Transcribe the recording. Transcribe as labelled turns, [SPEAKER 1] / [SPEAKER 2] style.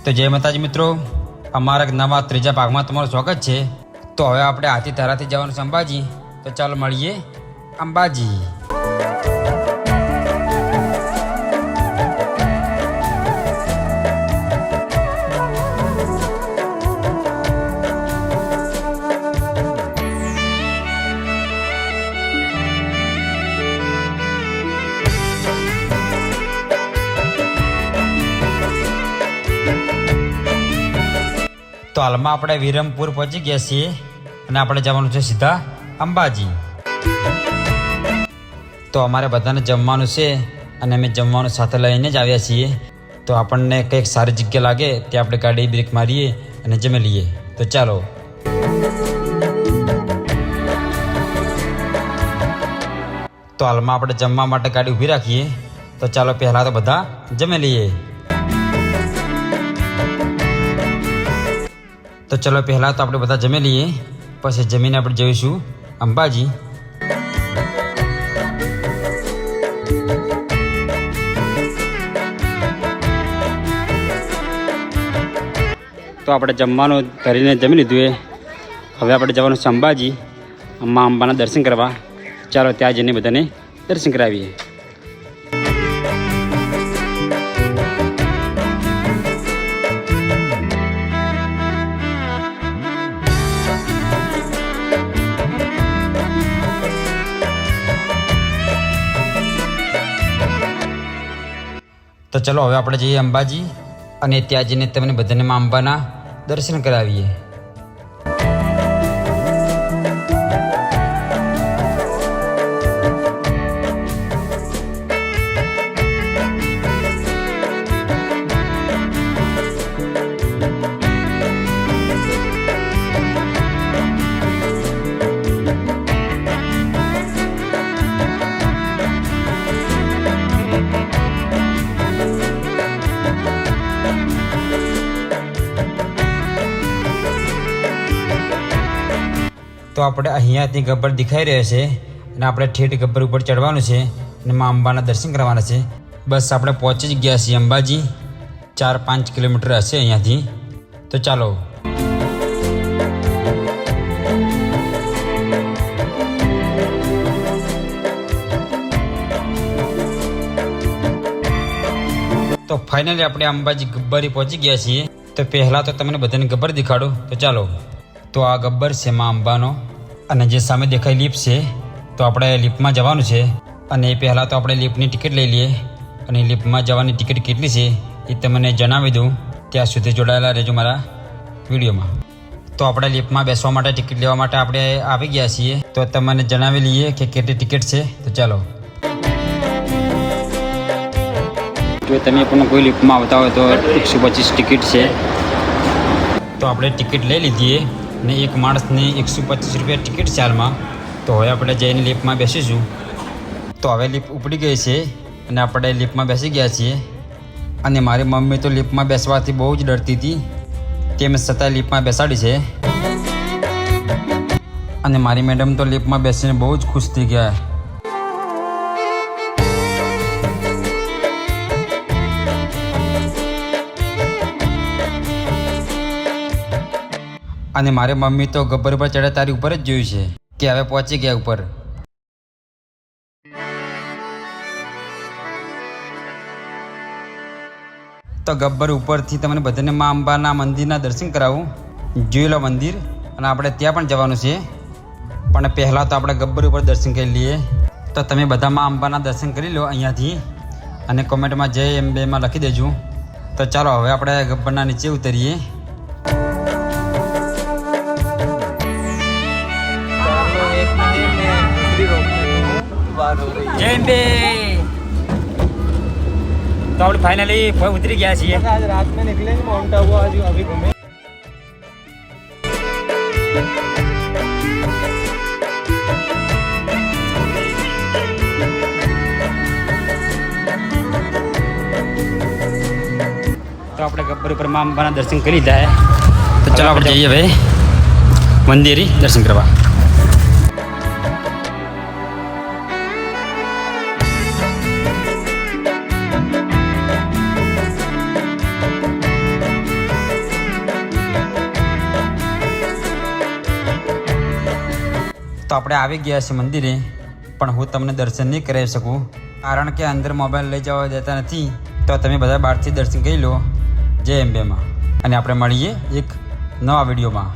[SPEAKER 1] તો જય માતાજી મિત્રો, અમારા નવા ત્રીજા ભાગમાં તમારું સ્વાગત છે। તો હવે આપણે હાથી ધારાથી જવાનું છે અંબાજી। તો ચાલો મળીએ અંબાજી। તો હાલમાં આપણે વિરમપુર પહોંચી ગયા છીએ અને આપણે જવાનું છે સીધા અંબાજી। તો અમારે બધાને જમવાનું છે અને અમે જમવાનું સાથે લઈને જ આવ્યા છીએ। તો આપણને કંઈક સારી જગ્યા લાગે ત્યાં આપણે ગાડી બ્રેક મારીએ અને જમી લઈએ। તો ચાલો। તો હાલમાં આપણે જમવા માટે ગાડી ઊભી રાખીએ। તો ચાલો પહેલાં તો બધા જમી લઈએ। તો ચલો પહેલાં તો આપણે બધા જમી લઈએ, પછી જમીને આપણે જઈશું અંબાજી। તો આપણે જમવાનું કરીને જમી લીધું હવે આપણે જવાનું છે અંબાજી, મા અંબાના દર્શન કરવા। ચાલો ત્યાં જઈને બધાને દર્શન કરાવીએ। તો ચલો હવે આપણે જઈએ અંબાજી અને ત્યાં જઈને તમને બધાને મા અંબાના દર્શન કરાવીએ। તો આપણે અહીંયાથી ગબ્બર દેખાઈ રહ્યો છે અને આપણે ઠેઠ ગબ્બર ઉપર ચડવાનું છે અને મા અંબાના દર્શન કરવાના છે। બસ આપણે પહોંચી જ ગયા છીએ અંબાજી, 4-5 કિલોમીટર હશે અહીંયાથી। તો ચાલો। તો ફાઇનલી આપણે અંબાજી ગબ્બરે પહોંચી ગયા છીએ। તો પહેલાં તો તમને બધાને ગબ્બર દેખાડો। તો ચાલો। તો આ ગબ્બર છે મા અંબાનો અને જે સામે દેખાય લિફ્ટ છે, તો આપણે લિફ્ટમાં જવાનું છે અને એ પહેલાં તો આપણે લિફ્ટની ટિકિટ લઈ લઈએ અને લિફ્ટમાં જવાની ટિકિટ કેટલી છે એ તમને જણાવી દઉં। ત્યાં સુધી જોડાયેલા રહેજો મારા વિડીયોમાં। તો આપણે લિફ્ટમાં બેસવા માટે ટિકિટ લેવા માટે આપણે આવી ગયા છીએ। તો તમને જણાવી લઈએ કે કેટલી ટિકિટ છે। તો ચાલો। જો તમે પણ કોઈ લિફ્ટમાં આવતા હોય તો 125 ટિકિટ છે। તો આપણે ટિકિટ લઈ લીધી અને એક માણસને 125 રૂપિયા ટિકિટ છે હાલમાં। તો હવે આપણે જઈને લિફ્ટમાં બેસીશું। તો હવે લિફ્ટ ઉપડી ગઈ છે અને આપણે લિફ્ટમાં બેસી ગયા છીએ અને મારી મમ્મી તો લિફ્ટમાં બેસવાથી બહુ જ ડરતી હતી, તેમ છતાં લિફ્ટમાં બેસાડી છે અને મારી મેડમ તો લિફ્ટમાં બેસીને બહુ જ ખુશ થઈ ગયા। અને મારી મમ્મી તો ગબ્બર પર ચડે તારી ઉપર જ જોયું છે કે હવે પહોંચી ગયા ઉપર। તો ગબ્બર ઉપરથી તમને બધાને મા અંબાના મંદિરના દર્શન કરાવું। જોઈ લો મંદિર, અને આપણે ત્યાં પણ જવાનું છે, પણ પહેલાં તો આપણે ગબ્બર ઉપર દર્શન કરી લઈએ। તો તમે બધા મા અંબાના દર્શન કરી લો અહીંયાથી અને કોમેન્ટમાં જય અંબેમાં લખી દેજો। તો ચાલો હવે આપણે ગબ્બરના નીચે ઉતરીએ। जय अंबे। तो આપણે ફાઇનલી ઉતરી ગયા છીએ।
[SPEAKER 2] आज रात में निकलेंगे माउंट आबू, आज अभी घूमे।
[SPEAKER 1] તો આપણે ગબ્બર ઉપર મા અંબાના દર્શન કરી લીધા છે। તો ચાલો આપણે જઈએ હવે મંદિરે દર્શન કરવા। આપણે આવી ગયા છીએ મંદિરે, પણ હું તમને દર્શન નહીં કરાવી શકું કારણ કે અંદર મોબાઈલ લઈ જવા દેતા નથી. તો તમે બધા બહારથી દર્શન કરી લો. જય અંબેમાં, અને આપણે મળીએ એક નવા વિડીયોમાં.